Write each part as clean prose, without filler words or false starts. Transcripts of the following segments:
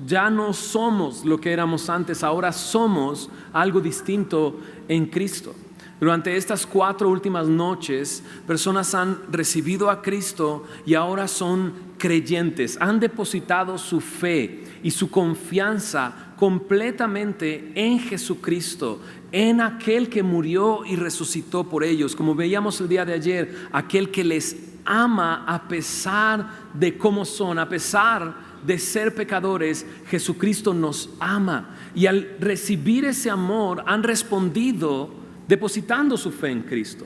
Ya no somos lo que éramos antes, ahora somos algo distinto en Cristo. Durante estas 4 últimas noches, personas han recibido a Cristo y ahora son creyentes. Han depositado su fe y su confianza completamente en Jesucristo, en aquel que murió y resucitó por ellos. Como veíamos el día de ayer, aquel que les ama a pesar de cómo son, a pesar de ser pecadores. Jesucristo nos ama, y al recibir ese amor han respondido depositando su fe en Cristo.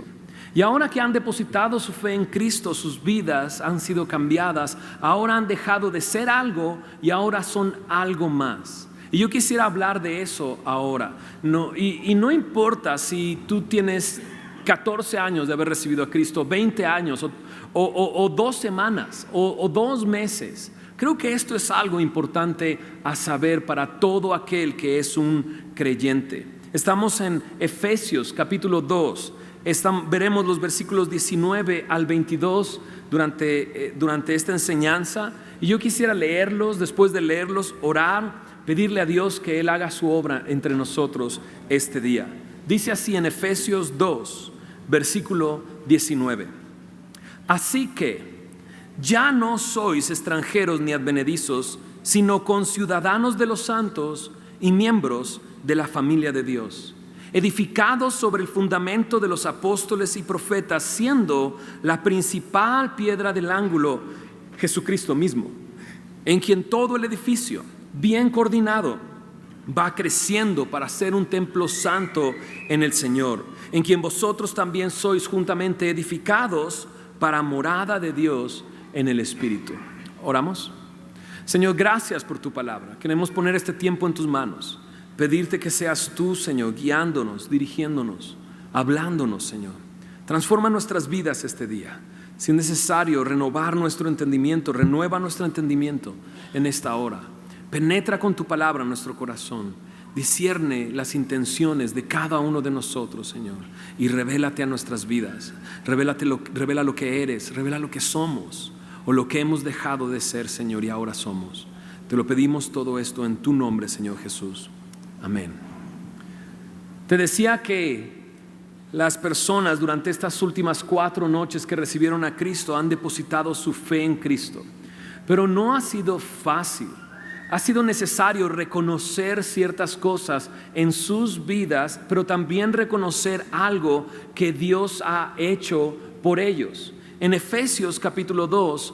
Y ahora que han depositado su fe en Cristo, sus vidas han sido cambiadas. Ahora han dejado de ser algo y ahora son algo más. Y yo quisiera hablar de eso ahora. No importa si tú tienes 14 años de haber recibido a Cristo, 20 años o 2 semanas o 2 meses. Creo que esto es algo importante a saber para todo aquel que es un creyente. Estamos en Efesios capítulo 2. Veremos los versículos 19 al 22 durante esta enseñanza. Y yo quisiera leerlos, después de leerlos, orar, pedirle a Dios que Él haga su obra entre nosotros este día. Dice así en Efesios 2, versículo 19. Así que ya no sois extranjeros ni advenedizos, sino conciudadanos de los santos y miembros de la familia de Dios, edificados sobre el fundamento de los apóstoles y profetas, siendo la principal piedra del ángulo Jesucristo mismo, en quien todo el edificio, bien coordinado, va creciendo para ser un templo santo en el Señor, en quien vosotros también sois juntamente edificados para morada de Dios en el Espíritu. Oramos. Señor, gracias por tu palabra. Queremos poner este tiempo en tus manos, pedirte que seas tú, Señor, guiándonos, dirigiéndonos, hablándonos, Señor. Transforma nuestras vidas este día. Si es necesario renovar nuestro entendimiento, renueva nuestro entendimiento en esta hora. Penetra con tu palabra en nuestro corazón. Discierne las intenciones de cada uno de nosotros, Señor, y revélate a nuestras vidas. Revela lo que eres, revela lo que somos o lo que hemos dejado de ser, Señor, y ahora somos. Te lo pedimos todo esto en tu nombre, Señor Jesús. Amén. Te decía que las personas durante estas últimas 4 noches que recibieron a Cristo han depositado su fe en Cristo, pero no ha sido fácil. Ha sido necesario reconocer ciertas cosas en sus vidas, pero también reconocer algo que Dios ha hecho por ellos. En Efesios capítulo 2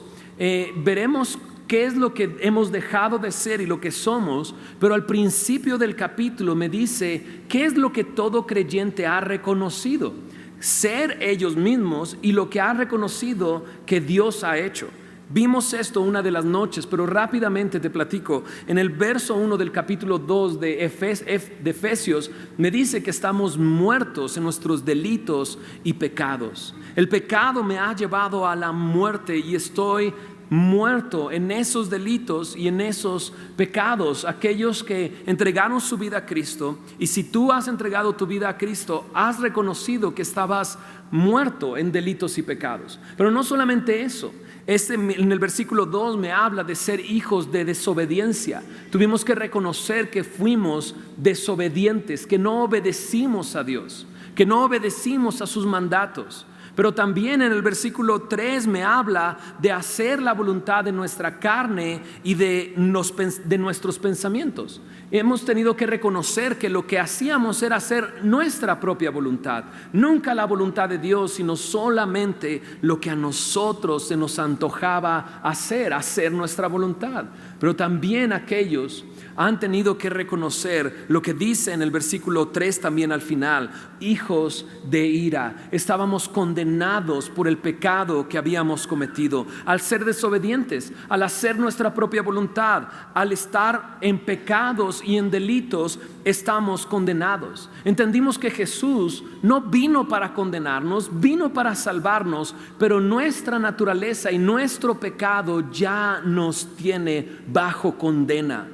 veremos qué es lo que hemos dejado de ser y lo que somos, pero al principio del capítulo me dice qué es lo que todo creyente ha reconocido: ser ellos mismos y lo que ha reconocido que Dios ha hecho. Vimos esto una de las noches, pero rápidamente te platico. En el verso 1 del capítulo 2 de Efesios me dice que estamos muertos en nuestros delitos y pecados. El pecado me ha llevado a la muerte y estoy muerto en esos delitos y en esos pecados. Aquellos que entregaron su vida a Cristo, y si tú has entregado tu vida a Cristo, has reconocido que estabas muerto en delitos y pecados. Pero no solamente eso. En el versículo 2 me habla de ser hijos de desobediencia. Tuvimos que reconocer que fuimos desobedientes, que no obedecimos a Dios, que no obedecimos a sus mandatos. Pero también en el versículo 3 me habla de hacer la voluntad de nuestra carne y de nuestros pensamientos. Hemos tenido que reconocer que lo que hacíamos era hacer nuestra propia voluntad, nunca la voluntad de Dios, sino solamente lo que a nosotros se nos antojaba hacer nuestra voluntad. Pero también aquellos han tenido que reconocer lo que dice en el versículo 3 también al final: hijos de ira. Estábamos condenados por el pecado que habíamos cometido. Al ser desobedientes, al hacer nuestra propia voluntad, al estar en pecados y en delitos, estamos condenados. Entendimos que Jesús no vino para condenarnos, vino para salvarnos, pero nuestra naturaleza y nuestro pecado ya nos tiene bajo condena.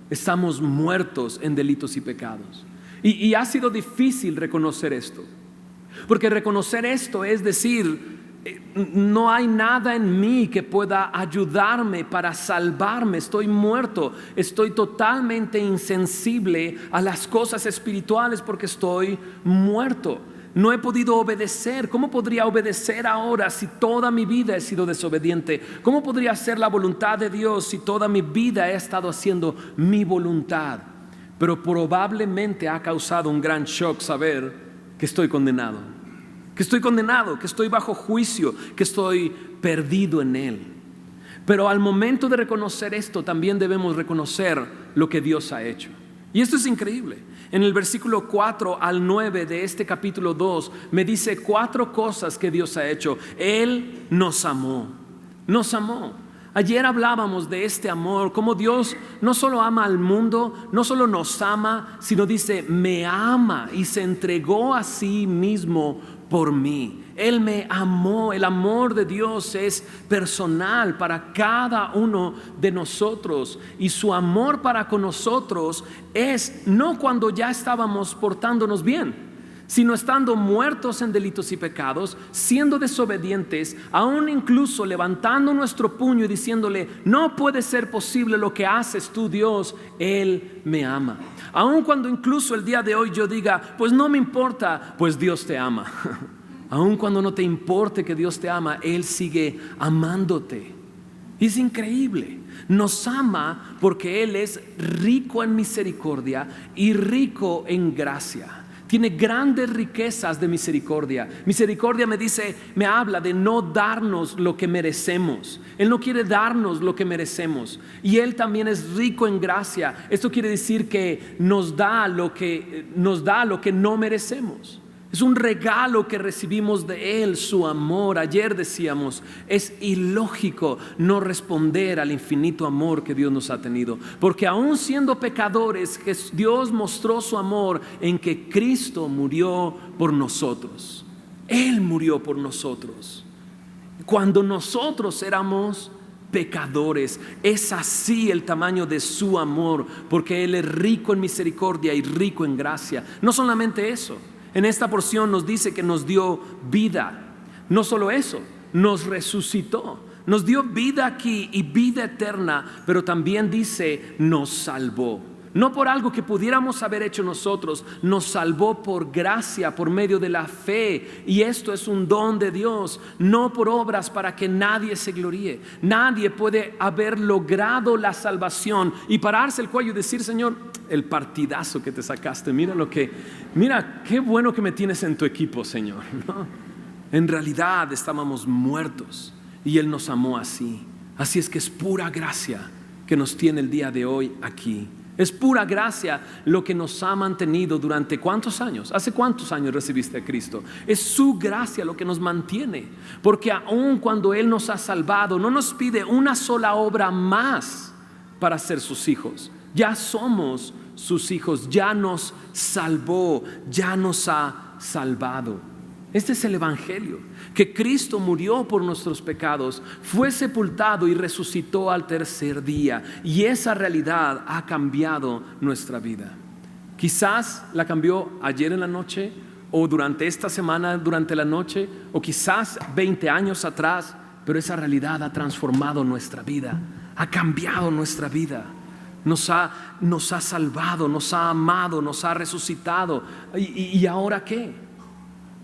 Estamos muertos en delitos y pecados. Y ha sido difícil reconocer esto, porque reconocer esto es decir: No hay nada en mí que pueda ayudarme para salvarme. Estoy muerto, estoy totalmente insensible a las cosas espirituales porque estoy muerto. No he podido obedecer. ¿Cómo podría obedecer ahora si toda mi vida he sido desobediente? ¿Cómo podría hacer la voluntad de Dios si toda mi vida he estado haciendo mi voluntad? Pero probablemente ha causado un gran shock saber que estoy condenado, que estoy bajo juicio, que estoy perdido en Él. Pero al momento de reconocer esto, también debemos reconocer lo que Dios ha hecho. Y esto es increíble. En el versículo 4 al 9 de este capítulo 2 me dice 4 cosas que Dios ha hecho. Él nos amó. Ayer hablábamos de este amor, cómo Dios no solo ama al mundo, no solo nos ama, sino dice, me ama y se entregó a sí mismo por mí. Él me amó. El amor de Dios es personal para cada uno de nosotros, y su amor para con nosotros es no cuando ya estábamos portándonos bien, sino estando muertos en delitos y pecados, siendo desobedientes, aún incluso levantando nuestro puño y diciéndole, no puede ser posible lo que haces tú, Dios. Él me ama. Aún cuando incluso el día de hoy yo diga, pues no me importa, pues Dios te ama. Aun cuando no te importe que Dios te ama, Él sigue amándote. Es increíble. Nos ama porque Él es rico en misericordia y rico en gracia. Tiene grandes riquezas de misericordia. Misericordia me habla de no darnos lo que merecemos. Él no quiere darnos lo que merecemos. Y Él también es rico en gracia. Esto quiere decir que nos da lo que no merecemos. Es un regalo que recibimos de Él, su amor. Ayer decíamos, es ilógico no responder al infinito amor que Dios nos ha tenido. Porque aún siendo pecadores, Dios mostró su amor en que Cristo murió por nosotros. Él murió por nosotros. Cuando nosotros éramos pecadores, es así el tamaño de su amor, porque Él es rico en misericordia y rico en gracia. No solamente eso. En esta porción nos dice que nos dio vida. No solo eso, nos resucitó. Nos dio vida aquí y vida eterna, pero también dice, nos salvó. No por algo que pudiéramos haber hecho nosotros, nos salvó por gracia, por medio de la fe. Y esto es un don de Dios, no por obras para que nadie se gloríe. Nadie puede haber logrado la salvación y pararse el cuello y decir, Señor, el partidazo que te sacaste, mira qué bueno que me tienes en tu equipo, Señor. No, en realidad estábamos muertos y Él nos amó así. Así es que es pura gracia que nos tiene el día de hoy aquí. Es pura gracia lo que nos ha mantenido durante ¿cuántos años? ¿Hace cuántos años recibiste a Cristo? Es su gracia lo que nos mantiene, porque aun cuando Él nos ha salvado, no nos pide una sola obra más para ser sus hijos. Ya somos sus hijos, ya nos salvó, ya nos ha salvado. Este es el evangelio, que Cristo murió por nuestros pecados, fue sepultado y resucitó al tercer día, y esa realidad ha cambiado nuestra vida. Quizás la cambió ayer en la noche, o durante esta semana durante la noche, o quizás 20 años atrás, pero esa realidad ha transformado nuestra vida, ha cambiado nuestra vida. Nos ha salvado, nos ha amado, nos ha resucitado. ¿Y ahora qué?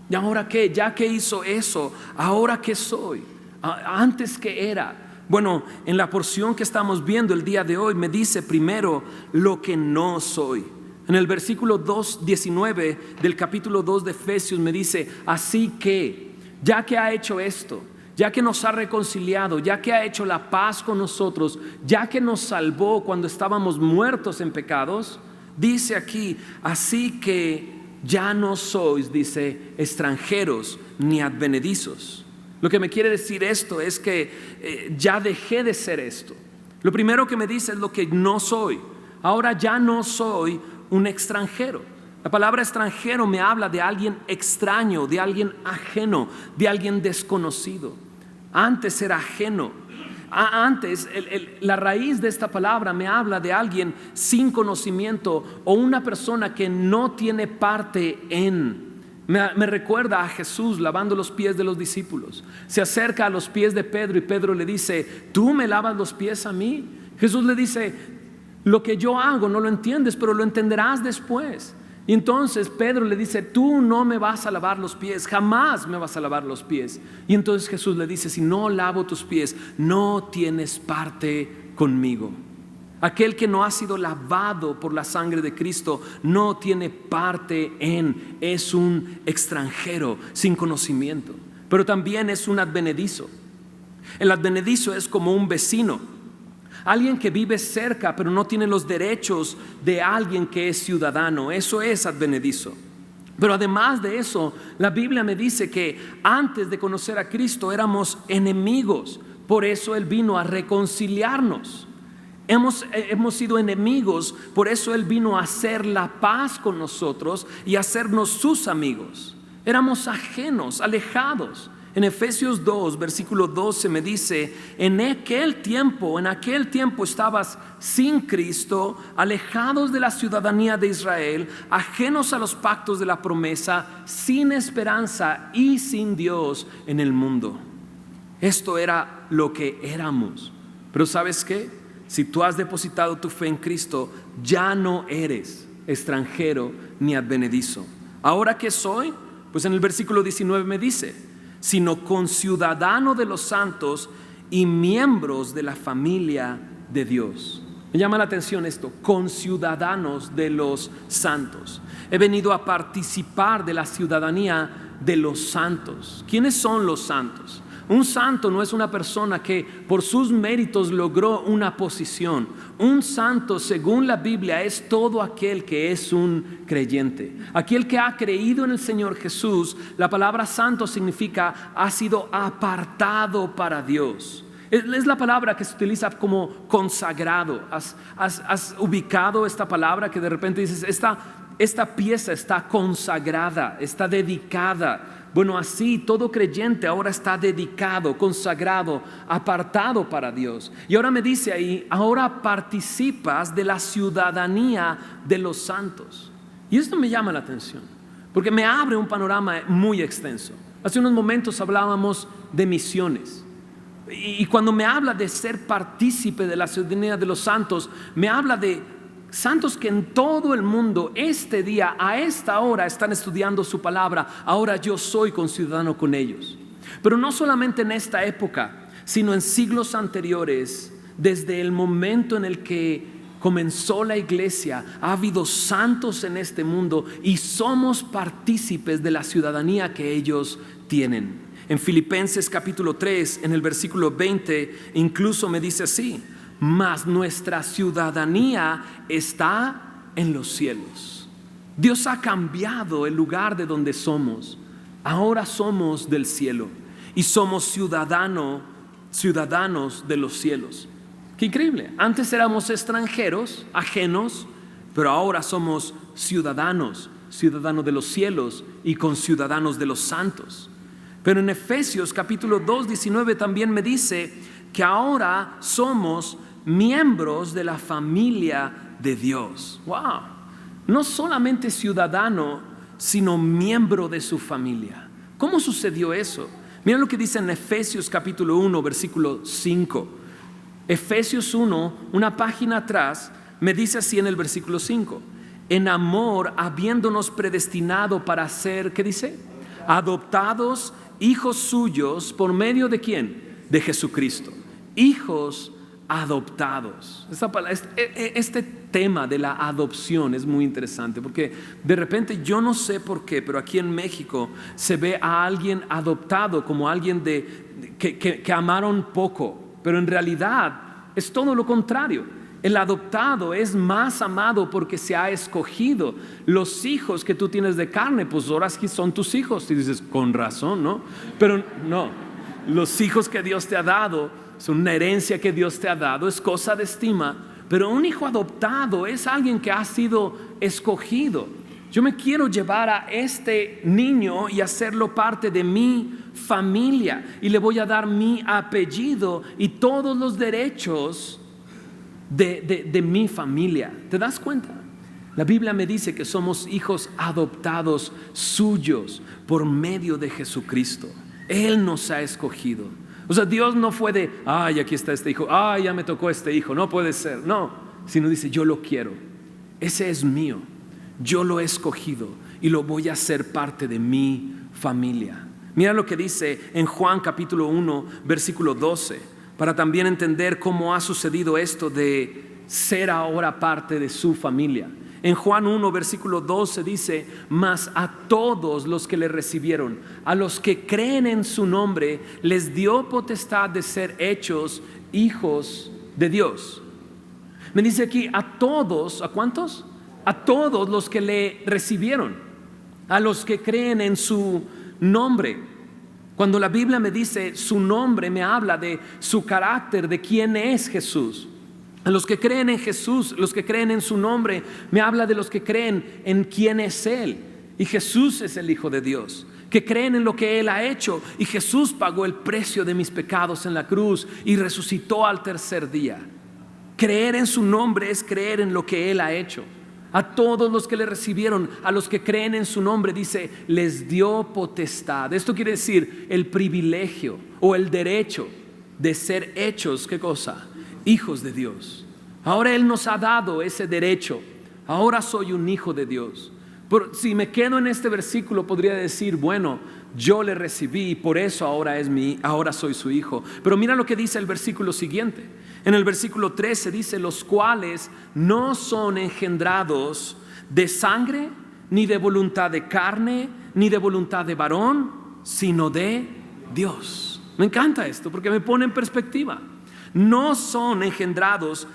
¿Y ahora qué? Ya que hizo eso, ¿ahora qué soy? Antes que era. Bueno, en la porción que estamos viendo el día de hoy me dice primero lo que no soy. En el versículo 19 del capítulo 2 de Efesios me dice, así que, ya que ha hecho esto, ya que nos ha reconciliado, ya que ha hecho la paz con nosotros, ya que nos salvó cuando estábamos muertos en pecados, dice aquí, así que ya no sois, dice, extranjeros ni advenedizos. Lo que me quiere decir esto es que ya dejé de ser esto. Lo primero que me dice es lo que no soy. Ahora ya no soy un extranjero. La palabra extranjero me habla de alguien extraño, de alguien ajeno, de alguien desconocido. Antes era ajeno. Antes la raíz de esta palabra me habla de alguien sin conocimiento o una persona que no tiene parte en. Me recuerda a Jesús lavando los pies de los discípulos. Se acerca a los pies de Pedro y Pedro le dice: ¿tú me lavas los pies a mí? Jesús le dice: lo que yo hago no lo entiendes, pero lo entenderás después. Y entonces Pedro le dice: tú no me vas a lavar los pies, jamás me vas a lavar los pies. Y entonces Jesús le dice: si no lavo tus pies, no tienes parte conmigo. Aquel que no ha sido lavado por la sangre de Cristo no tiene parte es un extranjero sin conocimiento, pero también es un advenedizo. El advenedizo es como un vecino, alguien que vive cerca pero no tiene los derechos de alguien que es ciudadano. Eso es advenedizo. Pero además de eso, la Biblia me dice que antes de conocer a Cristo éramos enemigos. Por eso Él vino a reconciliarnos. Hemos sido enemigos, por eso Él vino a hacer la paz con nosotros y a hacernos sus amigos. Éramos ajenos, alejados. En Efesios 2, versículo 12 me dice: en aquel tiempo estabas sin Cristo, alejados de la ciudadanía de Israel, ajenos a los pactos de la promesa, sin esperanza y sin Dios en el mundo. Esto era lo que éramos. Pero ¿sabes qué? Si tú has depositado tu fe en Cristo, ya no eres extranjero ni advenedizo. ¿Ahora qué soy? Pues en el versículo 19 me dice: sino conciudadano de los santos y miembros de la familia de Dios. Me llama la atención esto: conciudadanos de los santos. He venido a participar de la ciudadanía de los santos. ¿Quiénes son los santos? Un santo no es una persona que por sus méritos logró una posición. Un santo, según la Biblia, es todo aquel que es un creyente. Aquel que ha creído en el Señor Jesús. La palabra santo significa ha sido apartado para Dios. Es la palabra que se utiliza como consagrado. ¿Has ubicado esta palabra que de repente dices: esta pieza está consagrada, está dedicada? Bueno, así todo creyente ahora está dedicado, consagrado, apartado para Dios. Y ahora me dice ahí: ahora participas de la ciudadanía de los santos. Y esto me llama la atención, porque me abre un panorama muy extenso. Hace unos momentos hablábamos de misiones. Y cuando me habla de ser partícipe de la ciudadanía de los santos, me habla de santos que en todo el mundo este día, a esta hora, están estudiando su palabra. Ahora yo soy conciudadano con ellos. Pero no solamente en esta época, sino en siglos anteriores. Desde el momento en el que comenzó la iglesia, ha habido santos en este mundo y somos partícipes de la ciudadanía que ellos tienen. En Filipenses capítulo 3, en el versículo 20, incluso me dice así: mas nuestra ciudadanía está en los cielos. Dios ha cambiado el lugar de donde somos. Ahora somos del cielo y somos ciudadanos de los cielos. Qué increíble. Antes éramos extranjeros, ajenos, pero ahora somos ciudadanos de los cielos y conciudadanos de los santos. Pero en Efesios capítulo 2, 19 también me dice que ahora somos miembros de la familia de Dios. Wow. No solamente ciudadano, sino miembro de su familia. ¿Cómo sucedió eso? Mira lo que dice en Efesios capítulo 1, versículo 5. Efesios 1, una página atrás, me dice así en el versículo 5: en amor, habiéndonos predestinado para ser, ¿qué dice? Adoptados hijos suyos. ¿Por medio de quién? De Jesucristo. Hijos adoptados. Este tema de la adopción es muy interesante, porque de repente, yo no sé por qué, pero aquí en México se ve a alguien adoptado como alguien que amaron poco, pero en realidad es todo lo contrario. El adoptado es más amado porque se ha escogido. Los hijos que tú tienes de carne, pues ahora sí son tus hijos. Y dices, con razón, ¿no? Pero no, los hijos que Dios te ha dado son una herencia que Dios te ha dado, es cosa de estima. Pero un hijo adoptado es alguien que ha sido escogido. Yo me quiero llevar a este niño y hacerlo parte de mi familia, y le voy a dar mi apellido y todos los derechos de mi familia. ¿Te das cuenta? La Biblia me dice que somos hijos adoptados suyos por medio de Jesucristo. Él nos ha escogido. O sea, Dios no fue de, ay, aquí está este hijo, ay, ya me tocó este hijo, no puede ser. No, sino dice, yo lo quiero. Ese es mío. Yo lo he escogido y lo voy a hacer parte de mi familia. Mira lo que dice en Juan capítulo 1, versículo 12, para también entender cómo ha sucedido esto de ser ahora parte de su familia. En Juan 1, versículo 12 dice, mas a todos los que le recibieron, a los que creen en su nombre, les dio potestad de ser hechos hijos de Dios. Me dice aquí, a todos, ¿a cuántos? A todos los que le recibieron, a los que creen en su nombre. Cuando la Biblia me dice su nombre, me habla de su carácter, de quién es Jesús. A los que creen en Jesús, los que creen en su nombre, me habla de los que creen en quién es Él. Y Jesús es el Hijo de Dios, que creen en lo que Él ha hecho. Y Jesús pagó el precio de mis pecados en la cruz y resucitó al tercer día. Creer en su nombre es creer en lo que Él ha hecho. A todos los que le recibieron, a los que creen en su nombre, dice, les dio potestad. Esto quiere decir el privilegio o el derecho de ser hechos, ¿qué cosa? Hijos de Dios. Ahora Él nos ha dado ese derecho. Ahora soy un hijo de Dios. Pero si me quedo en este versículo, podría decir, bueno, yo le recibí y por eso ahora soy su hijo. Pero mira lo que dice el versículo siguiente. En el versículo 13 dice, los cuales no son engendrados de sangre, ni de voluntad de carne, ni de voluntad de varón, sino de Dios. Me encanta esto porque me pone en perspectiva. No son engendrados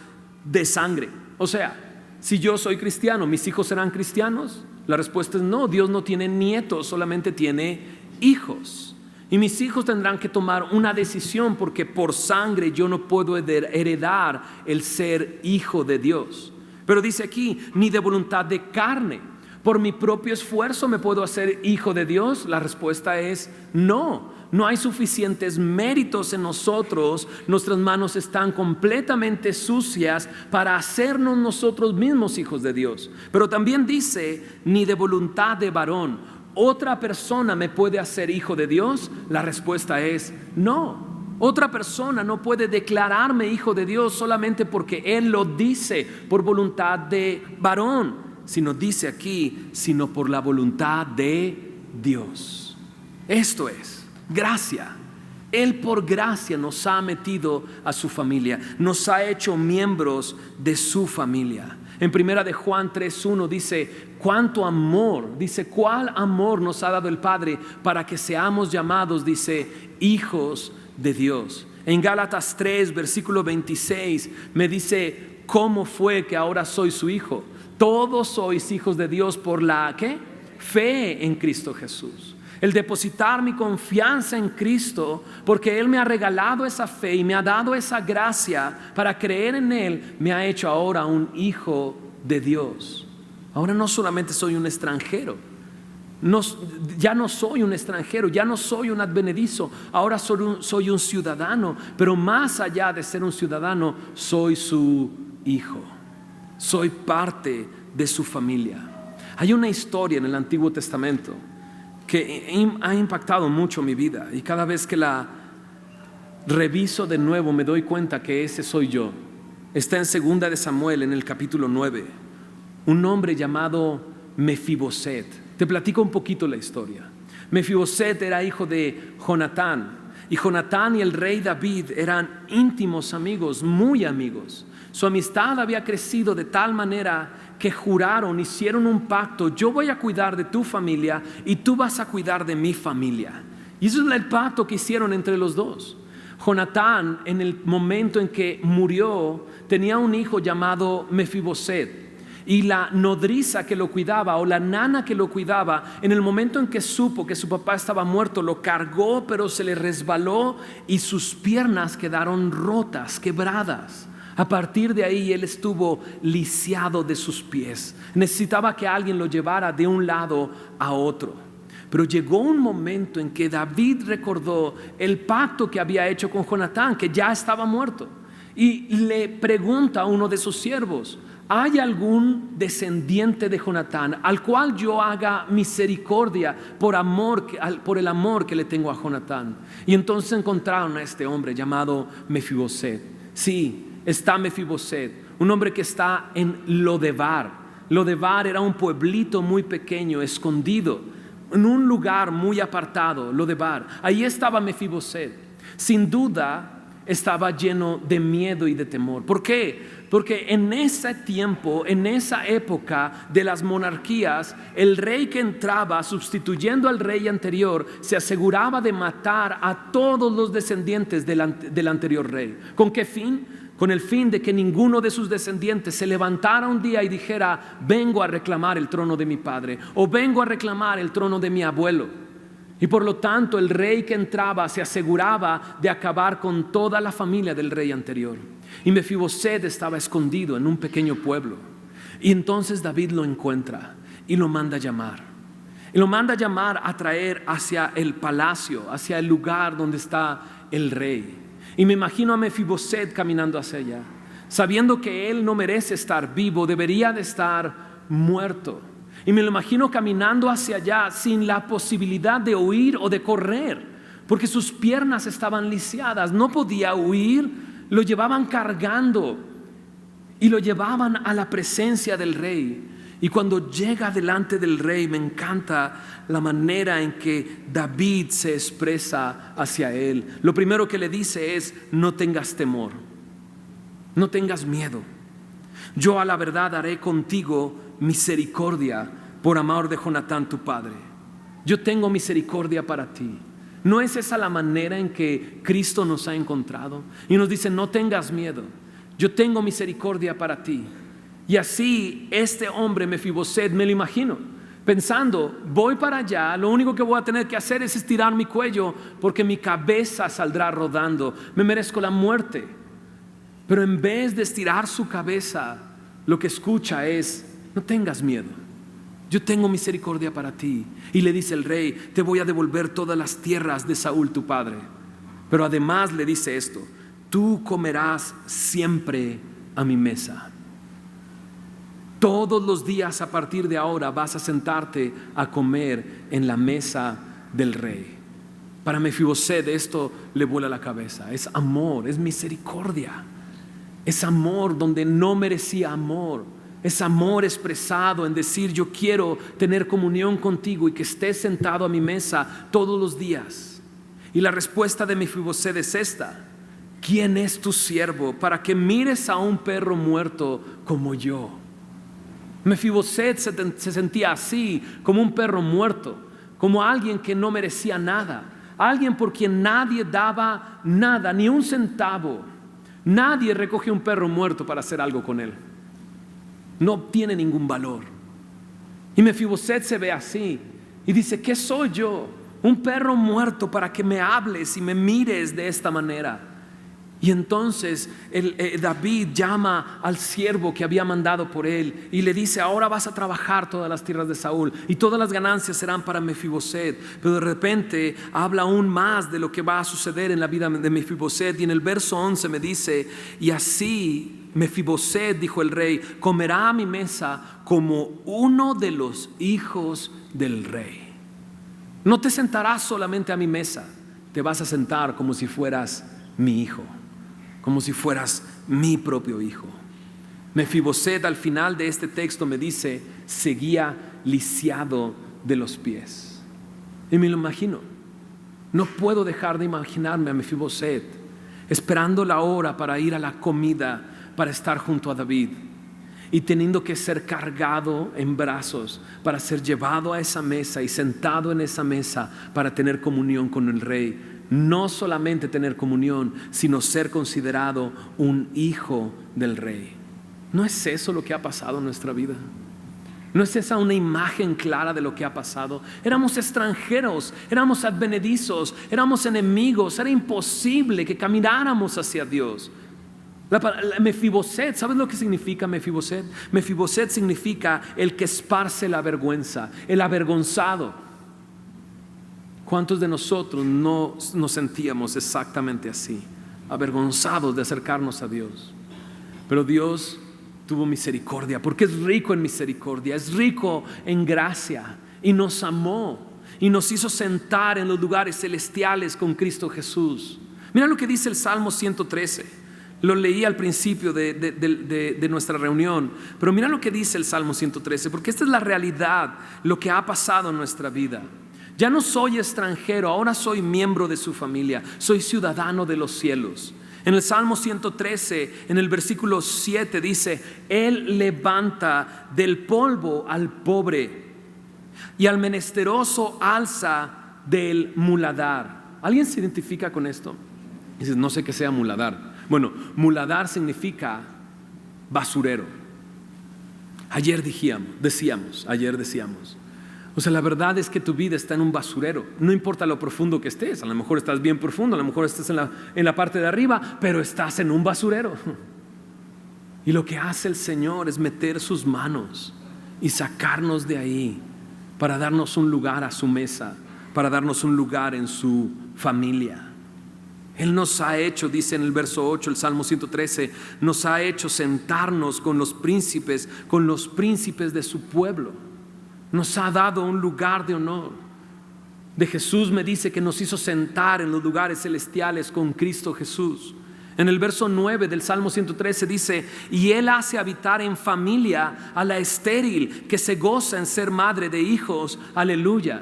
de sangre. O sea, si yo soy cristiano, ¿mis hijos serán cristianos? La respuesta es no. Dios no tiene nietos, solamente tiene hijos. Y mis hijos tendrán que tomar una decisión, porque por sangre yo no puedo heredar el ser hijo de Dios. Pero dice aquí, ni de voluntad de carne. ¿Por mi propio esfuerzo me puedo hacer hijo de Dios? La respuesta es no. No hay suficientes méritos en nosotros. Nuestras manos están completamente sucias para hacernos nosotros mismos hijos de Dios. Pero también dice, ni de voluntad de varón. ¿Otra persona me puede hacer hijo de Dios? La respuesta es no. Otra persona no puede declararme hijo de Dios solamente porque Él lo dice por voluntad de varón, sino dice aquí, sino por la voluntad de Dios. Esto es gracia. Él por gracia nos ha metido a su familia, nos ha hecho miembros de su familia. En primera de Juan 3:1 dice, cuánto amor, dice, cuál amor nos ha dado el Padre para que seamos llamados, dice, hijos de Dios. En Gálatas 3, versículo 26, me dice, ¿cómo fue que ahora soy su hijo? Todos sois hijos de Dios por la ¿qué? Fe en Cristo Jesús. El depositar mi confianza en Cristo, porque Él me ha regalado esa fe y me ha dado esa gracia para creer en Él, me ha hecho ahora un hijo de Dios. Ahora no solamente soy un extranjero, ya no soy un extranjero, ya no soy un advenedizo, ahora soy un ciudadano, pero más allá de ser un ciudadano, soy su hijo, soy parte de su familia. Hay una historia en el Antiguo Testamento que ha impactado mucho mi vida, y cada vez que la reviso de nuevo me doy cuenta que ese soy yo. Está en segunda de Samuel, en el capítulo 9, un hombre llamado Mefiboset. Te platico un poquito la historia. Mefiboset era hijo de Jonatán, y Jonatán y el rey David eran íntimos amigos, muy amigos. Su amistad había crecido de tal manera que juraron, hicieron un pacto: yo voy a cuidar de tu familia y tú vas a cuidar de mi familia. Y eso es el pacto que hicieron entre los dos. Jonatán, en el momento en que murió, tenía un hijo llamado Mefiboset, y la nodriza que lo cuidaba, o la nana que lo cuidaba, en el momento en que supo que su papá estaba muerto, lo cargó, pero se le resbaló y sus piernas quedaron rotas, quebradas. A partir de ahí él estuvo lisiado de sus pies. Necesitaba que alguien lo llevara de un lado a otro. Pero llegó un momento en que David recordó el pacto que había hecho con Jonatán, que ya estaba muerto. y le pregunta a uno de sus siervos: ¿hay algún descendiente de Jonatán al cual yo haga misericordia por el amor que le tengo a Jonatán? Y entonces encontraron a este hombre llamado Mefiboset. Sí, está Mefiboset, un hombre que está en Lodebar. Lodebar era un pueblito muy pequeño, escondido en un lugar muy apartado. Lodebar, ahí estaba Mefiboset. Sin duda estaba lleno de miedo y de temor. ¿Por qué? Porque en ese tiempo, en esa época de las monarquías, el rey que entraba sustituyendo al rey anterior se aseguraba de matar a todos los descendientes del anterior rey. ¿Con qué fin? Con el fin de que ninguno de sus descendientes se levantara un día y dijera: vengo a reclamar el trono de mi padre, o vengo a reclamar el trono de mi abuelo. Y por lo tanto el rey que entraba se aseguraba de acabar con toda la familia del rey anterior. Y Mefiboset estaba escondido en un pequeño pueblo. Y entonces David lo encuentra y lo manda a llamar. Y lo manda a llamar, a traer hacia el palacio, hacia el lugar donde está el rey. Y me imagino a Mefiboset caminando hacia allá, sabiendo que él no merece estar vivo, debería de estar muerto. Y me lo imagino caminando hacia allá sin la posibilidad de huir o de correr, porque sus piernas estaban lisiadas, no podía huir. Lo llevaban cargando y lo llevaban a la presencia del rey. Y cuando llega delante del rey, me encanta la manera en que David se expresa hacia él. Lo primero que le dice es: no tengas temor, no tengas miedo. Yo a la verdad haré contigo misericordia por amor de Jonatán tu padre. Yo tengo misericordia para ti. ¿No es esa la manera en que Cristo nos ha encontrado? Y nos dice: no tengas miedo, yo tengo misericordia para ti. Y así este hombre Mefiboset, me lo imagino pensando: voy para allá, lo único que voy a tener que hacer es estirar mi cuello, porque mi cabeza saldrá rodando, me merezco la muerte. Pero en vez de estirar su cabeza, lo que escucha es: no tengas miedo, yo tengo misericordia para ti. Y le dice el rey: te voy a devolver todas las tierras de Saúl tu padre. Pero además le dice esto: tú comerás siempre a mi mesa. Todos los días a partir de ahora vas a sentarte a comer en la mesa del rey. Para Mefiboset esto le vuela la cabeza. Es amor, es misericordia. Es amor donde no merecía amor. Es amor expresado en decir: yo quiero tener comunión contigo y que estés sentado a mi mesa todos los días. Y la respuesta de Mefiboset es esta: ¿quién es tu siervo para que mires a un perro muerto como yo? Mefiboset se sentía así, como un perro muerto, como alguien que no merecía nada, alguien por quien nadie daba nada, ni un centavo. Nadie recoge un perro muerto para hacer algo con él. No tiene ningún valor. Y Mefiboset se ve así y dice: ¿qué soy yo? Un perro muerto para que me hables y me mires de esta manera. Y entonces David llama al siervo que había mandado por él y le dice: ahora vas a trabajar todas las tierras de Saúl y todas las ganancias serán para Mefiboset. Pero de repente habla aún más de lo que va a suceder en la vida de Mefiboset. Y en el verso 11 me dice: y así Mefiboset, dijo el rey, comerá a mi mesa como uno de los hijos del rey. No te sentarás solamente a mi mesa, te vas a sentar como si fueras mi hijo, como si fueras mi propio hijo. Mefiboset al final de este texto me dice: seguía lisiado de los pies. Y me lo imagino. No puedo dejar de imaginarme a Mefiboset esperando la hora para ir a la comida, para estar junto a David, y teniendo que ser cargado en brazos para ser llevado a esa mesa y sentado en esa mesa para tener comunión con el rey. No solamente tener comunión, sino ser considerado un hijo del rey. ¿No es eso lo que ha pasado en nuestra vida? ¿No es esa una imagen clara de lo que ha pasado? Éramos extranjeros, éramos advenedizos, éramos enemigos. Era imposible que camináramos hacia Dios. Mefiboset, ¿sabes lo que significa Mefiboset? Mefiboset significa el que esparce la vergüenza, el avergonzado. ¿Cuántos de nosotros no nos sentíamos exactamente así? avergonzados de acercarnos a Dios. Pero Dios tuvo misericordia, porque es rico en misericordia, es rico en gracia, y nos amó y nos hizo sentar en los lugares celestiales con Cristo Jesús. Mira lo que dice el Salmo 113. Lo leí al principio de nuestra reunión, pero mira lo que dice el Salmo 113, porque esta es la realidad, lo que ha pasado en nuestra vida. Ya no soy extranjero, ahora soy miembro de su familia, soy ciudadano de los cielos. En el Salmo 113, en el versículo 7 dice: Él levanta del polvo al pobre y al menesteroso alza del muladar. ¿Alguien se identifica con esto? Dices, no sé qué sea muladar. Bueno, muladar significa basurero. Ayer decíamos. O sea, la verdad es que tu vida está en un basurero. No importa lo profundo que estés. A lo mejor estás bien profundo, a lo mejor estás en la parte de arriba, pero estás en un basurero. Y lo que hace el Señor es meter sus manos y sacarnos de ahí para darnos un lugar a su mesa, para darnos un lugar en su familia. Él nos ha hecho, dice en el verso 8, el Salmo 113, nos ha hecho sentarnos con los príncipes de su pueblo. Nos ha dado un lugar de honor. De Jesús me dice que nos hizo sentar en los lugares celestiales con Cristo Jesús. En el verso 9 del Salmo 113 dice: y Él hace habitar en familia a la estéril, que se goza en ser madre de hijos. Aleluya.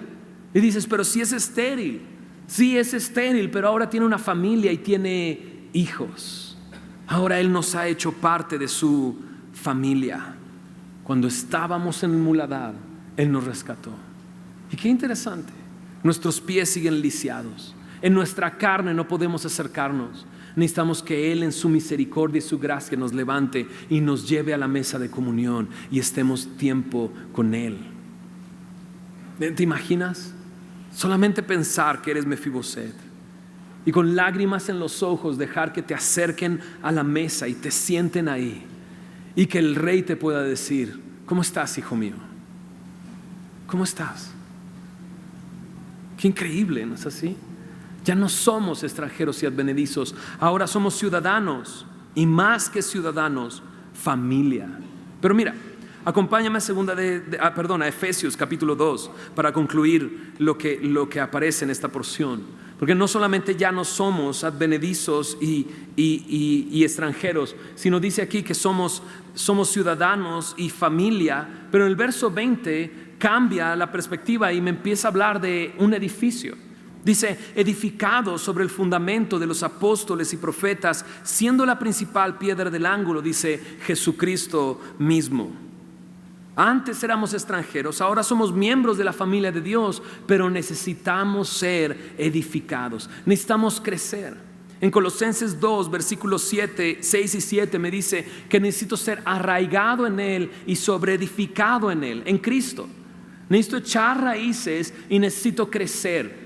Y dices, pero si es estéril. Sí, es estéril, pero ahora tiene una familia y tiene hijos. Ahora Él nos ha hecho parte de su familia. Cuando estábamos en el muladar, Él nos rescató. Y qué interesante, nuestros pies siguen lisiados, en nuestra carne no podemos acercarnos. Necesitamos que Él en su misericordia y su gracia nos levante y nos lleve a la mesa de comunión y estemos tiempo con Él. ¿Te imaginas? Solamente pensar que eres Mefiboset y con lágrimas en los ojos dejar que te acerquen a la mesa y te sienten ahí, y que el rey te pueda decir: ¿cómo estás, hijo mío? ¿Cómo estás? Qué increíble, ¿no es así? Ya no somos extranjeros y advenedizos, ahora somos ciudadanos, y más que ciudadanos, familia. Pero mira, acompáñame a Efesios capítulo 2 para concluir lo que aparece en esta porción. Porque no solamente ya no somos advenedizos y extranjeros, sino dice aquí que somos ciudadanos y familia. Pero en el verso 20 cambia la perspectiva y me empieza a hablar de un edificio. Dice: edificado sobre el fundamento de los apóstoles y profetas, siendo la principal piedra del ángulo, dice, Jesucristo mismo. Antes éramos extranjeros, ahora somos miembros de la familia de Dios, pero necesitamos ser edificados, necesitamos crecer. En Colosenses 2, versículos 6 y 7 me dice que necesito ser arraigado en Él y sobreedificado en Él, en Cristo. Necesito echar raíces y necesito crecer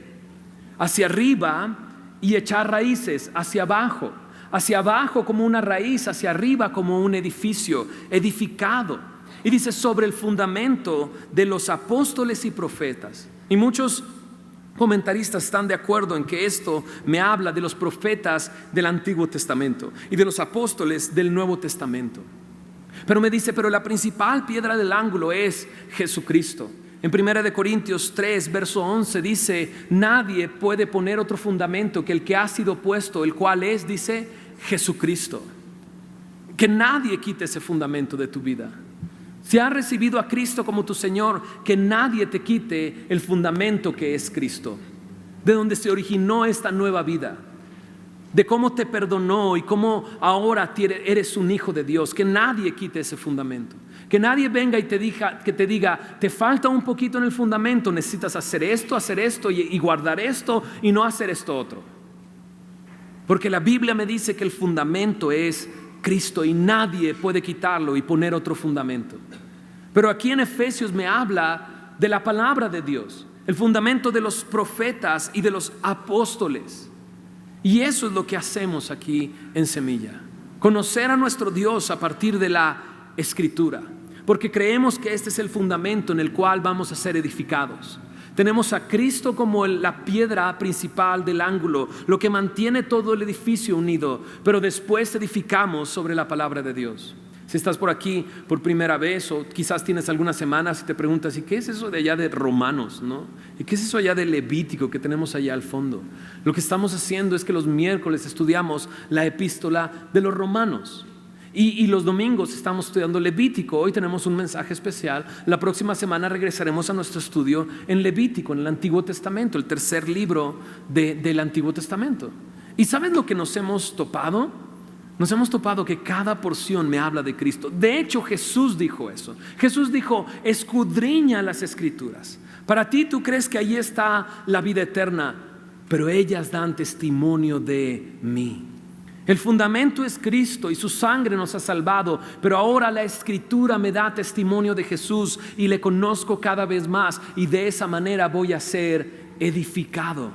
hacia arriba y echar raíces hacia abajo como una raíz, hacia arriba como un edificio edificado. Y dice: sobre el fundamento de los apóstoles y profetas. Y muchos comentaristas están de acuerdo en que esto me habla de los profetas del Antiguo Testamento y de los apóstoles del Nuevo Testamento. Pero me dice: pero la principal piedra del ángulo es Jesucristo. En 1 Corintios 3, verso 11 dice: nadie puede poner otro fundamento que el que ha sido puesto, el cual es, dice, Jesucristo. Que nadie quite ese fundamento de tu vida. Si has recibido a Cristo como tu Señor, que nadie te quite el fundamento que es Cristo, de donde se originó esta nueva vida, de cómo te perdonó y cómo ahora eres un hijo de Dios. Que nadie quite ese fundamento, que nadie venga y te diga: te falta un poquito en el fundamento, necesitas hacer esto y guardar esto y no hacer esto otro. Porque la Biblia me dice que el fundamento es Cristo y nadie puede quitarlo y poner otro fundamento. Pero aquí en Efesios me habla de la palabra de Dios, el fundamento de los profetas y de los apóstoles. Y eso es lo que hacemos aquí en Semilla: conocer a nuestro Dios a partir de la Escritura, porque creemos que este es el fundamento en el cual vamos a ser edificados. Tenemos a Cristo como la piedra principal del ángulo, lo que mantiene todo el edificio unido, pero después edificamos sobre la palabra de Dios. Si estás por aquí por primera vez o quizás tienes algunas semanas y te preguntas, ¿y qué es eso de allá de Romanos, no? ¿Y qué es eso allá de Levítico que tenemos allá al fondo? Lo que estamos haciendo es que los miércoles estudiamos la epístola de los Romanos. Y los domingos estamos estudiando Levítico. Hoy tenemos un mensaje especial. La próxima semana regresaremos a nuestro estudio en Levítico, en el Antiguo Testamento, el tercer libro del Antiguo Testamento. ¿Y sabes lo que nos hemos topado? Nos hemos topado que cada porción me habla de Cristo. De hecho, Jesús dijo eso. Jesús dijo, escudriña las Escrituras. Para ti tú crees que ahí está la vida eterna, pero ellas dan testimonio de mí. El fundamento es Cristo y su sangre nos ha salvado, pero ahora la Escritura me da testimonio de Jesús y le conozco cada vez más, y de esa manera voy a ser edificado.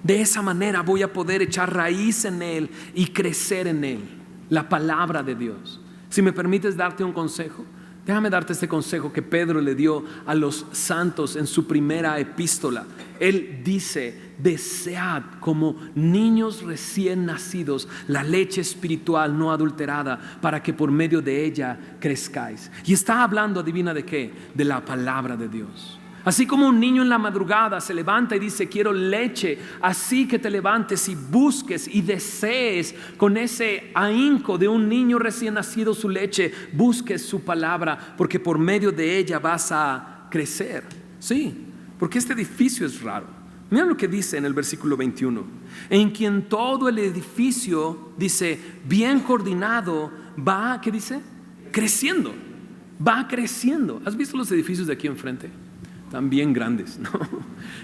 De esa manera voy a poder echar raíz en Él y crecer en Él, la palabra de Dios. Si me permites darte un consejo, déjame darte este consejo que Pedro le dio a los santos en su primera epístola. Él dice, desead como niños recién nacidos la leche espiritual no adulterada, para que por medio de ella crezcáis. Y está hablando, adivina de qué, de la palabra de Dios. Así como un niño en la madrugada se levanta y dice quiero leche, así que te levantes y busques y desees con ese ahínco de un niño recién nacido su leche, busques su palabra, porque por medio de ella vas a crecer. Sí, porque este edificio es raro. Mira lo que dice en el versículo 21. En quien todo el edificio, dice, bien coordinado, va, ¿qué dice? Creciendo. Va creciendo. ¿Has visto los edificios de aquí enfrente? Están bien grandes, ¿no?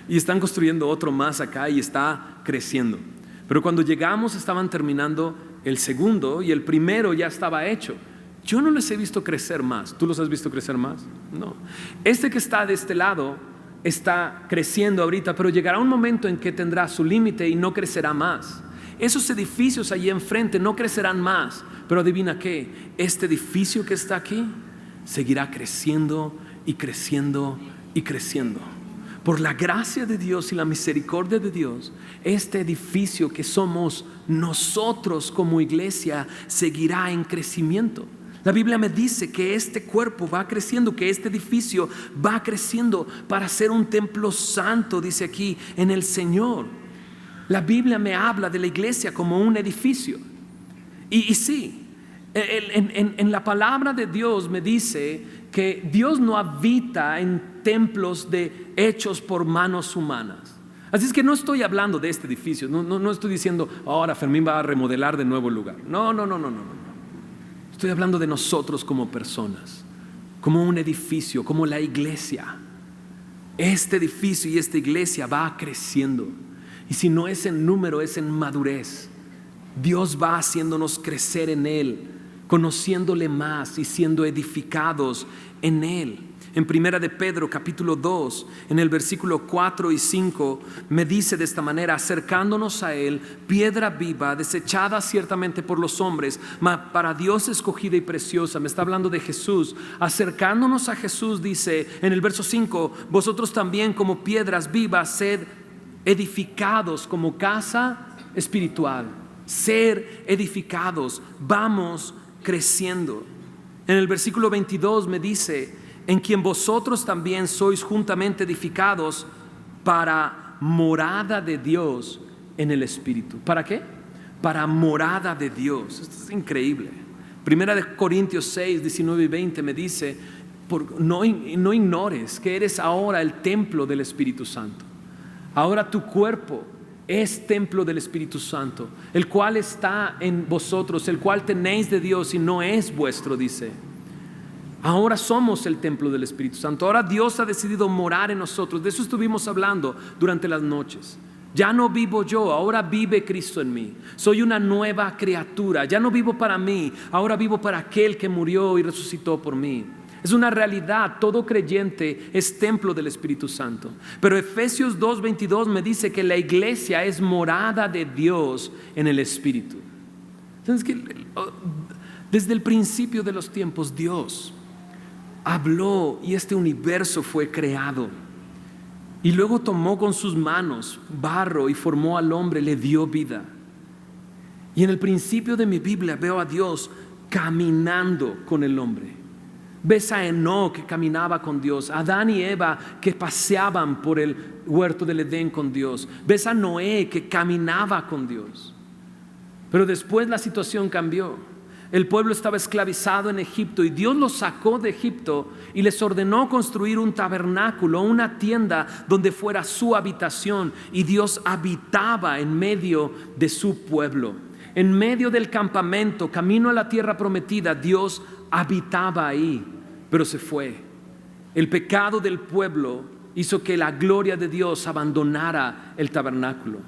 Y están construyendo otro más acá y está creciendo. Pero cuando llegamos estaban terminando el segundo y el primero ya estaba hecho. Yo no les he visto crecer más. ¿Tú los has visto crecer más? No. Este que está de este lado está creciendo ahorita, pero llegará un momento en que tendrá su límite y no crecerá más. Esos edificios allí enfrente no crecerán más. Pero adivina qué, este edificio que está aquí seguirá creciendo y creciendo y creciendo. Por la gracia de Dios y la misericordia de Dios, este edificio que somos nosotros como iglesia seguirá en crecimiento. La Biblia me dice que este cuerpo va creciendo, que este edificio va creciendo para ser un templo santo, dice aquí, en el Señor. La Biblia me habla de la iglesia como un edificio. Y sí, en la palabra de Dios me dice que Dios no habita en templos hechos por manos humanas. Así es que no estoy hablando de este edificio, no estoy diciendo ahora Fermín va a remodelar de nuevo el lugar. No. Estoy hablando de nosotros como personas, como un edificio, como la iglesia. Este edificio y esta iglesia va creciendo. Y si no es en número, es en madurez. Dios va haciéndonos crecer en Él, conociéndole más y siendo edificados en Él. En primera de Pedro capítulo 2, en el versículo 4 y 5, me dice de esta manera: acercándonos a Él, piedra viva, desechada ciertamente por los hombres, mas para Dios escogida y preciosa. Me está hablando de Jesús. Acercándonos a Jesús, dice en el verso 5, vosotros también como piedras vivas, sed edificados como casa espiritual. Ser edificados, vamos creciendo. En el versículo 22 me dice: en quien vosotros también sois juntamente edificados para morada de Dios en el Espíritu. ¿Para qué? Para morada de Dios. Esto es increíble. Primera de Corintios 6, 19 y 20 me dice: no ignores que eres ahora el templo del Espíritu Santo. Ahora tu cuerpo es templo del Espíritu Santo, el cual está en vosotros, el cual tenéis de Dios y no es vuestro, dice. Ahora somos el templo del Espíritu Santo. Ahora Dios ha decidido morar en nosotros. De eso estuvimos hablando durante las noches. Ya no vivo yo, ahora vive Cristo en mí. Soy una nueva criatura. Ya no vivo para mí, ahora vivo para aquel que murió y resucitó por mí. Es una realidad. Todo creyente es templo del Espíritu Santo. Pero Efesios 2:22 me dice que la iglesia es morada de Dios en el Espíritu. ¿Sabes qué? Desde el principio de los tiempos Dios habló y este universo fue creado. Y luego tomó con sus manos barro y formó al hombre, le dio vida. Y en el principio de mi Biblia veo a Dios caminando con el hombre. Ves a Enoc que caminaba con Dios, a Adán y Eva que paseaban por el huerto del Edén con Dios. Ves a Noé que caminaba con Dios. Pero después la situación cambió. El pueblo estaba esclavizado en Egipto y Dios los sacó de Egipto y les ordenó construir un tabernáculo, una tienda donde fuera su habitación, y Dios habitaba en medio de su pueblo. En medio del campamento, camino a la tierra prometida, Dios habitaba ahí, pero se fue. El pecado del pueblo hizo que la gloria de Dios abandonara el tabernáculo.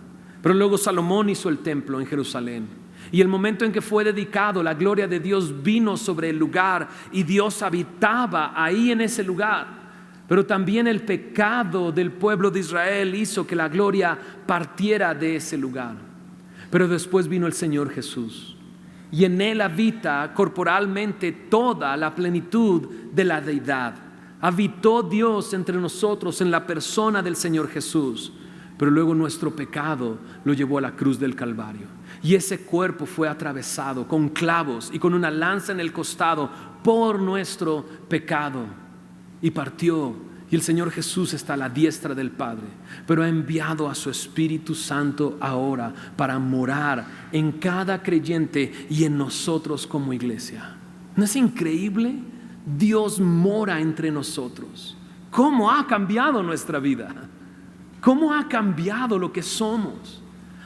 Pero luego Salomón hizo el templo en Jerusalén. Y el momento en que fue dedicado, la gloria de Dios vino sobre el lugar y Dios habitaba ahí en ese lugar. Pero también el pecado del pueblo de Israel hizo que la gloria partiera de ese lugar. Pero después vino el Señor Jesús y en Él habita corporalmente toda la plenitud de la deidad. Habitó Dios entre nosotros en la persona del Señor Jesús. Pero luego nuestro pecado lo llevó a la cruz del Calvario. Y ese cuerpo fue atravesado con clavos y con una lanza en el costado por nuestro pecado. Y partió. Y el Señor Jesús está a la diestra del Padre. Pero ha enviado a su Espíritu Santo ahora para morar en cada creyente y en nosotros como iglesia. ¿No es increíble? Dios mora entre nosotros. ¿Cómo ha cambiado nuestra vida? ¿Cómo ha cambiado lo que somos?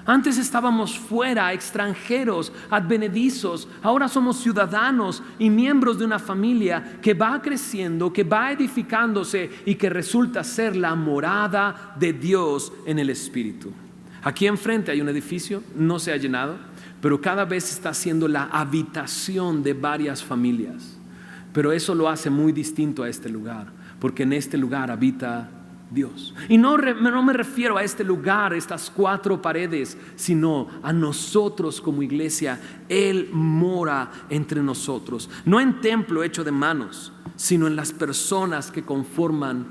Antes estábamos fuera, extranjeros, advenedizos. Ahora somos ciudadanos y miembros de una familia que va creciendo, que va edificándose y que resulta ser la morada de Dios en el Espíritu. Aquí enfrente hay un edificio, no se ha llenado, pero cada vez está siendo la habitación de varias familias. Pero eso lo hace muy distinto a este lugar, porque en este lugar habita Dios. Y no me refiero a este lugar, estas 4 paredes, sino a nosotros como iglesia. Él mora entre nosotros, no en templo hecho de manos, sino en las personas que conforman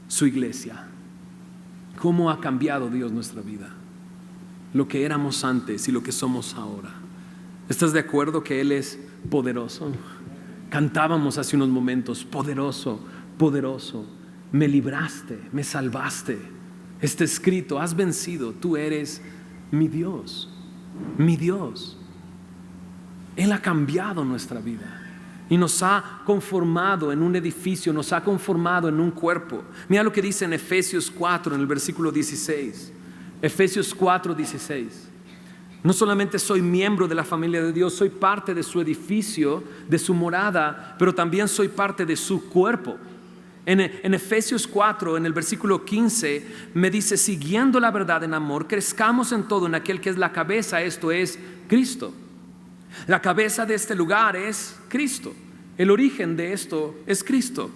su iglesia. ¿Cómo ha cambiado Dios nuestra vida? Lo que éramos antes y lo que somos ahora. ¿Estás de acuerdo que Él es poderoso? Cantábamos hace unos momentos: poderoso, poderoso. Me libraste, me salvaste. Está escrito: has vencido, tú eres mi Dios, mi Dios. Él ha cambiado nuestra vida y nos ha conformado en un edificio, nos ha conformado en un cuerpo. Mira lo que dice en Efesios 4, en el versículo 16. Efesios 4, 16. No solamente soy miembro de la familia de Dios, soy parte de su edificio, de su morada, pero también soy parte de su cuerpo. En Efesios 4, en el versículo 15, me dice: siguiendo la verdad en amor, crezcamos en todo en aquel que es la cabeza, esto es Cristo. La cabeza de este lugar es Cristo. El origen de esto es Cristo.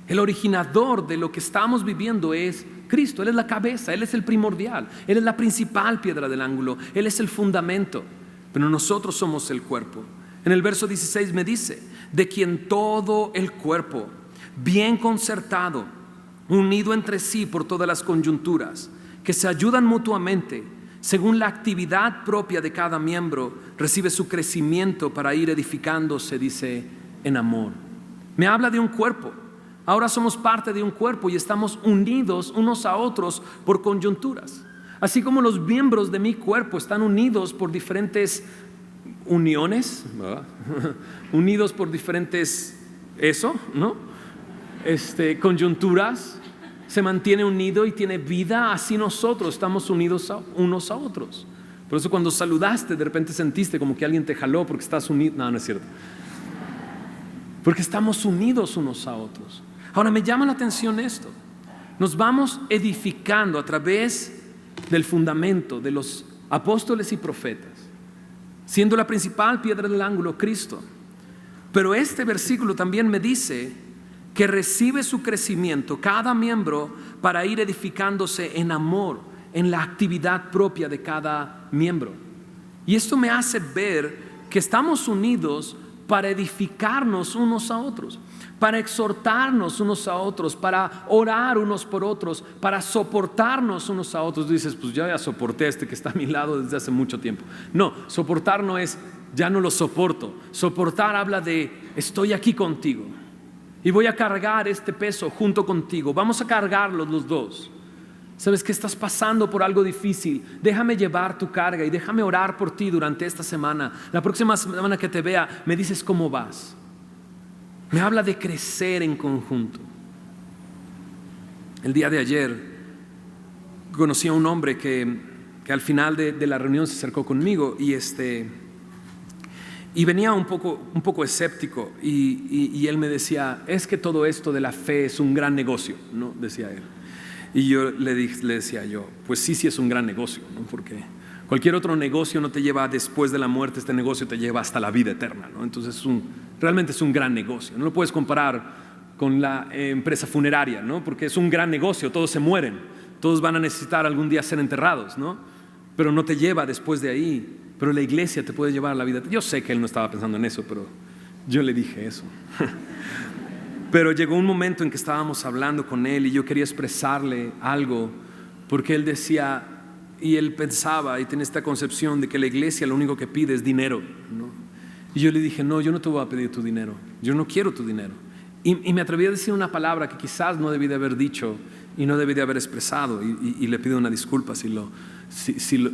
El originador de lo que estamos viviendo es Cristo. Él es la cabeza, Él es el primordial, Él es la principal piedra del ángulo, Él es el fundamento. Pero nosotros somos el cuerpo. En el verso 16 me dice: de quien todo el cuerpo, bien concertado, unido entre sí por todas las coyunturas, que se ayudan mutuamente, según la actividad propia de cada miembro, recibe su crecimiento para ir edificándose, dice, en amor. Me habla de un cuerpo. Ahora somos parte de un cuerpo y estamos unidos unos a otros por coyunturas. Así como los miembros de mi cuerpo están unidos por diferentes uniones, unidos por diferentes, coyunturas, se mantiene unido y tiene vida. Así nosotros estamos unidos unos a otros. Por eso cuando saludaste, de repente sentiste como que alguien te jaló porque estás unido. No, no es cierto. Porque estamos unidos unos a otros. Ahora me llama la atención esto. Nos vamos edificando a través del fundamento de los apóstoles y profetas, siendo la principal piedra del ángulo Cristo. Pero este versículo también me dice que recibe su crecimiento cada miembro para ir edificándose en amor, en la actividad propia de cada miembro. Y esto me hace ver que estamos unidos para edificarnos unos a otros, para exhortarnos unos a otros, para orar unos por otros, para soportarnos unos a otros. Dices, pues yo ya soporté a este que está a mi lado desde hace mucho tiempo. No, soportar no es, ya no lo soporto. Soportar habla de, estoy aquí contigo y voy a cargar este peso junto contigo. Vamos a cargarlos los dos. Sabes que estás pasando por algo difícil, déjame llevar tu carga y déjame orar por ti durante esta semana. La próxima semana que te vea me dices cómo vas. Me habla de crecer en conjunto. El día de ayer conocí a un hombre que al final de la reunión se acercó conmigo y venía un poco escéptico y él me decía, es que todo esto de la fe es un gran negocio, ¿no? Decía él. Y yo le decía yo, pues sí es un gran negocio, ¿no? Porque cualquier otro negocio no te lleva después de la muerte, este negocio te lleva hasta la vida eterna, ¿no? Entonces realmente es un gran negocio. No lo puedes comparar con la empresa funeraria, ¿no? Porque es un gran negocio, todos se mueren, todos van a necesitar algún día ser enterrados, ¿no? Pero no te lleva después de ahí. Pero la iglesia te puede llevar a la vida. Yo sé que él no estaba pensando en eso, pero yo le dije eso. Pero llegó un momento en que estábamos hablando con él y yo quería expresarle algo, porque él decía, y él pensaba y tenía esta concepción de que la iglesia lo único que pide es dinero, ¿no? Y yo le dije, no, yo no te voy a pedir tu dinero, yo no quiero tu dinero. Y me atreví a decir una palabra que quizás no debí de haber dicho y no debí de haber expresado, y le pido una disculpa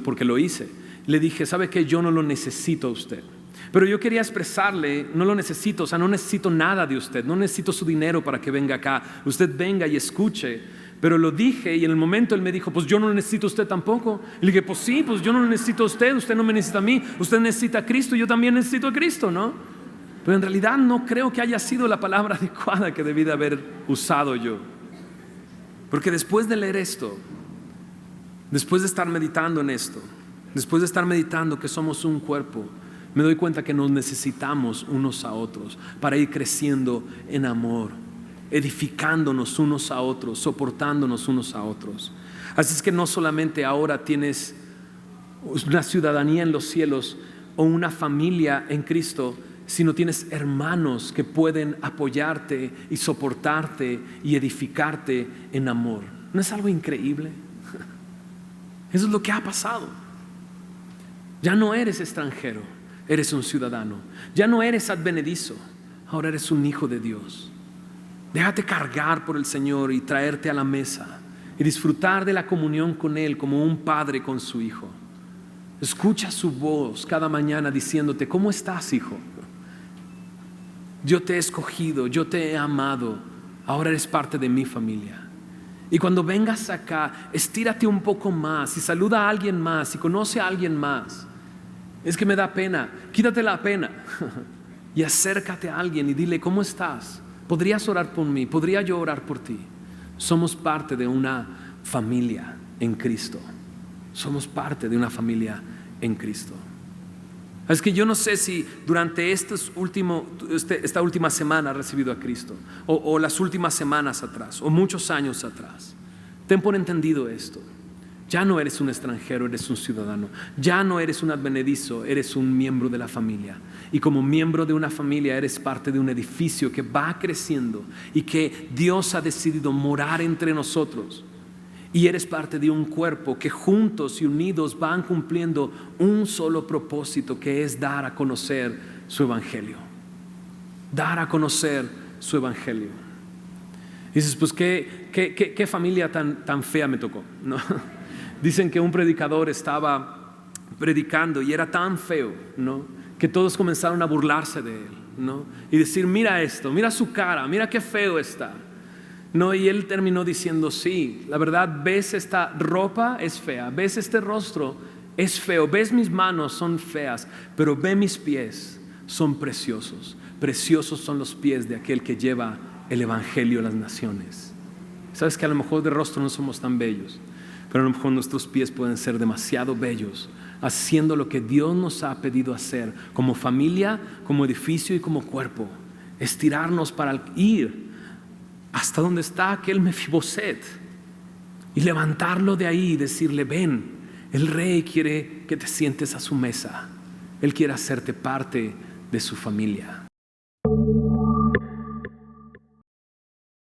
porque lo hice. Le dije, ¿sabe qué? Yo no lo necesito a usted. Pero yo quería expresarle, no lo necesito, o sea, no necesito nada de usted, no necesito su dinero para que venga acá, usted venga y escuche. Pero lo dije y en el momento él me dijo, pues yo no lo necesito a usted tampoco. Y le dije, pues sí, pues yo no lo necesito a usted, usted no me necesita a mí, usted necesita a Cristo, yo también necesito a Cristo, ¿no? Pero en realidad no creo que haya sido la palabra adecuada que debí de haber usado yo. Porque después de leer esto, después de estar meditando en esto, después de estar meditando que somos un cuerpo, me doy cuenta que nos necesitamos unos a otros para ir creciendo en amor, edificándonos unos a otros, soportándonos unos a otros. Así es que no solamente ahora tienes una ciudadanía en los cielos o una familia en Cristo, sino tienes hermanos que pueden apoyarte y soportarte y edificarte en amor. ¿No es algo increíble? Eso es lo que ha pasado. Ya no eres extranjero, eres un ciudadano. Ya no eres advenedizo, ahora eres un hijo de Dios. Déjate cargar por el Señor y traerte a la mesa y disfrutar de la comunión con Él como un padre con su hijo. Escucha su voz cada mañana diciéndote, ¿cómo estás, hijo? Yo te he escogido, yo te he amado, ahora eres parte de mi familia. Y cuando vengas acá, estírate un poco más y saluda a alguien más y conoce a alguien más. Es que me da pena, quítate la pena y acércate a alguien y dile, ¿cómo estás? ¿Podrías orar por mí? ¿Podría yo orar por ti? Somos parte de una familia en Cristo. Somos parte de una familia en Cristo. Es que yo no sé si durante esta última semana has recibido a Cristo o las últimas semanas atrás o muchos años atrás. Ten por entendido esto. Ya no eres un extranjero, eres un ciudadano. Ya no eres un advenedizo, eres un miembro de la familia. Y como miembro de una familia eres parte de un edificio que va creciendo y que Dios ha decidido morar entre nosotros. Y eres parte de un cuerpo que juntos y unidos van cumpliendo un solo propósito, que es dar a conocer su evangelio. Dar a conocer su evangelio. Y dices, pues qué familia tan fea me tocó, ¿no? Dicen que un predicador estaba predicando y era tan feo, ¿no?, que todos comenzaron a burlarse de él, ¿no?, y decir, mira esto, mira su cara, mira qué feo está. No, y él terminó diciendo, sí, la verdad, ves esta ropa, es fea, ves este rostro, es feo, ves mis manos, son feas, pero ve mis pies, son preciosos. Preciosos son los pies de aquel que lleva el evangelio a las naciones. Sabes que a lo mejor de rostro no somos tan bellos, pero a lo mejor nuestros pies pueden ser demasiado bellos, haciendo lo que Dios nos ha pedido hacer, como familia, como edificio y como cuerpo. Estirarnos para ir hasta donde está aquel Mefiboset y levantarlo de ahí y decirle, ven, el rey quiere que te sientes a su mesa. Él quiere hacerte parte de su familia.